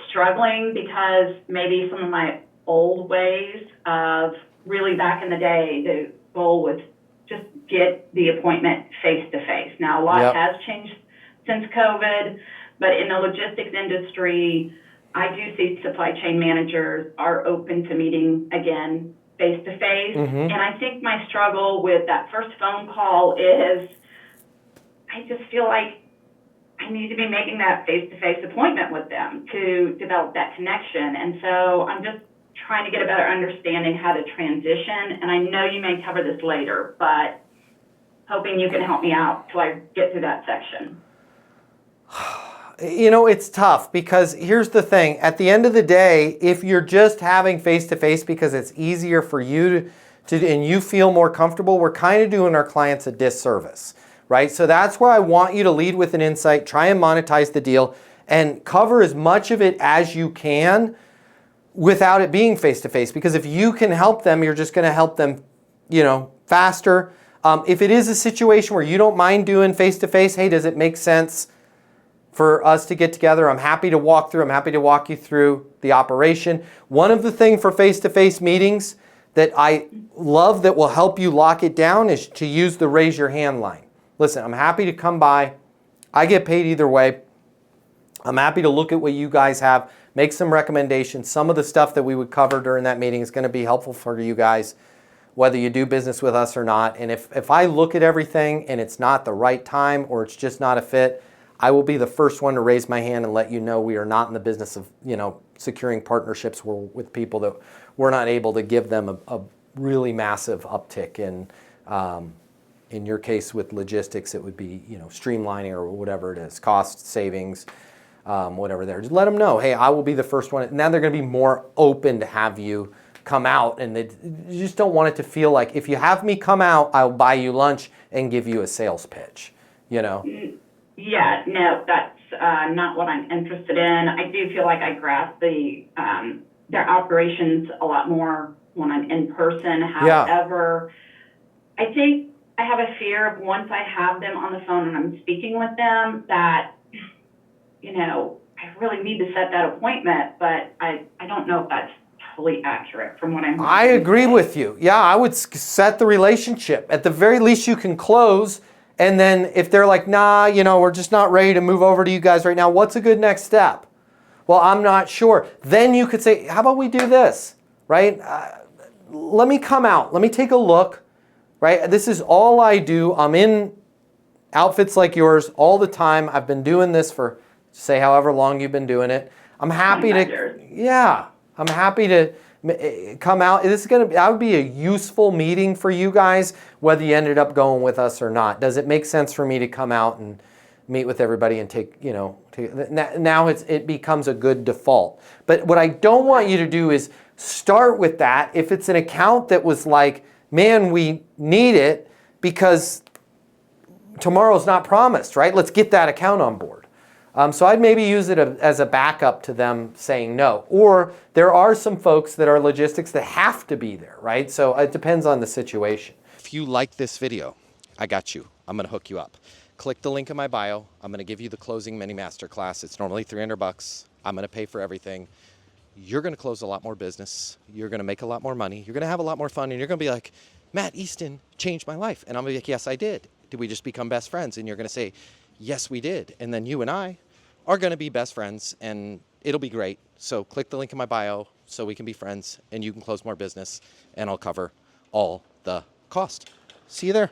struggling because maybe some of my old ways of really back in the day, the goal was just get the appointment face to face. Now, a lot has changed since COVID, but in the logistics industry, I do see supply chain managers are open to meeting again face to face. And I think my struggle with that first phone call is I just feel like I need to be making that face-to-face appointment with them to develop that connection. And so I'm just trying to get a better understanding how to transition. And I know you may cover this later, but hoping you can help me out till I get through that section. You know, it's tough because here's the thing. At the end of the day, if you're just having face-to-face because it's easier for you to and you feel more comfortable, we're kind of doing our clients a disservice. Right? So that's where I want you to lead with an insight, try and monetize the deal, and cover as much of it as you can without it being face-to-face. Because if you can help them, you're just going to help them, you know, faster. If it is a situation where you don't mind doing face-to-face, hey, does it make sense for us to get together? I'm happy to walk you through the operation. One of the things for face-to-face meetings that I love that will help you lock it down is to use the raise your hand line. Listen, I'm happy to come by. I get paid either way. I'm happy to look at what you guys have, make some recommendations. Some of the stuff that we would cover during that meeting is going to be helpful for you guys, whether you do business with us or not. And if I look at everything and it's not the right time or it's just not a fit, I will be the first one to raise my hand and let you know we are not in the business of, you know, securing partnerships with people that we're not able to give them a really massive uptick in your case with logistics, it would be, you know, streamlining or whatever it is, cost savings, whatever there. Just let them know, hey, I will be the first one. Now they're going to be more open to have you come out, and you just don't want it to feel like if you have me come out, I'll buy you lunch and give you a sales pitch, you know? Yeah, no, that's not what I'm interested in. I do feel like I grasp their operations a lot more when I'm in person. However, I think I have a fear of once I have them on the phone and I'm speaking with them that, you know, I really need to set that appointment, but I don't know if that's totally accurate from what I'm I agree with you. Yeah, I would set the relationship. At the very least, you can close. And then if they're like, nah, you know, we're just not ready to move over to you guys right now, what's a good next step? Well, I'm not sure. Then you could say, how about we do this, right? Let me come out. Let me take a look. Right? This is all I do. I'm in outfits like yours all the time. I've been doing this for, say, however long you've been doing it. I'm happy I'm happy to come out. That would be a useful meeting for you guys, whether you ended up going with us or not. Does it make sense for me to come out and meet with everybody and take, you know, now it becomes a good default. But what I don't want you to do is start with that. If it's an account that was like, man, we need it because tomorrow's not promised, right? Let's get that account on board. So I'd maybe use it as a backup to them saying no. Or there are some folks that are logistics that have to be there, right? So it depends on the situation. If you like this video, I got you. I'm going to hook you up. Click the link in my bio. I'm going to give you the closing mini masterclass. It's normally $300. I'm going to pay for everything. You're going to close a lot more business. You're going to make a lot more money. You're going to have a lot more fun. And you're going to be like, Matt Easton changed my life. And I'm going to be like, yes, I did. Did we just become best friends? And you're going to say, yes, we did. And then you and I are going to be best friends and it'll be great. So click the link in my bio so we can be friends and you can close more business and I'll cover all the cost. See you there.